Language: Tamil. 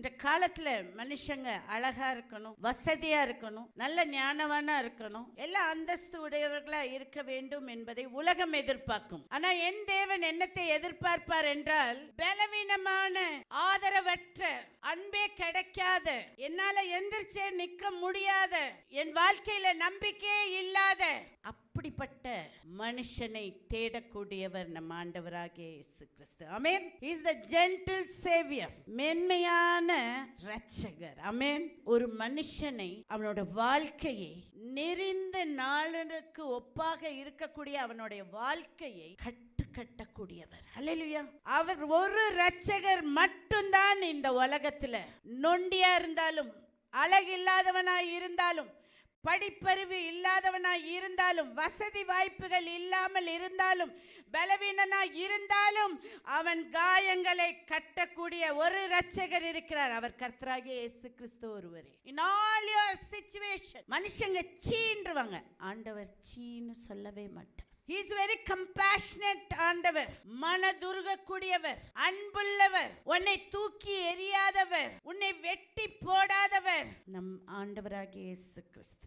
இந்த காலத்துல மனுஷங்க அழகா இருக்கணும், வசதியா இருக்கணும், நல்ல ஞானவானா இருக்கணும், எல்லா அந்தஸ்து உடையவர்களா இருக்க வேண்டும் என்பதை உலகம் எதிர்பார்க்கும். ஆனா என் தேவன் என்னத்தை எதிர்பார்ப்பார் என்றால், பலவீனமான, ஆதரவற்ற, அன்பே கிடைக்காத, என்னால எந்திரிச்சே நிக்க முடியாத, என் வாழ்க்கையில நம்பிக்கையே இல்லாத அப்படிப்பட்ட மனுஷனை தேடக்கூடியவர் நம் ஆண்டவராகிய இயேசு கிறிஸ்து. ஆமென். He is the gentle savior. மென்மையான இரட்சகர். ஆமென். ஒரு மனுஷனை, அவனோட வாழ்க்கையை, நெறிந்த நாளுக்கு ஒப்பாக இருக்கக்கூடிய அவனுடைய வாழ்க்கையை கட்டக்கூடியவர். ஹல்லேலூயா. அவர் ஒரு இரட்சகர் மட்டும்தான் இந்த உலகத்துல நொண்டியா இருந்தாலும், அழகில்லாதவனாய் இருந்தாலும், படிப்பறிவு இல்லாதவனாய் இருந்தாலும், வசதி வாய்ப்புகள் இல்லாமல் இருந்தாலும், பலவீனனாய் இருந்தாலும், அவன் காயங்களை கட்டக்கூடிய ஒரு இரட்சகர் இருக்கிறார். அவர் கர்த்தராகிய இயேசு கிறிஸ்து ஒருவரே. In all your situation. மனுஷங்க சீன்றுவாங்க, ஆண்டவர் சீன்னு சொல்லவே மாட்டார். He is very compassionate. ஆண்டவர் மனதுருகக்கூடியவர், அன்புள்ளவர், உன்னை தூக்கி எறியாதவர், உன்னை வெட்டி போடாதவர் நம் ஆண்டவராகிய இயேசு கிறிஸ்து.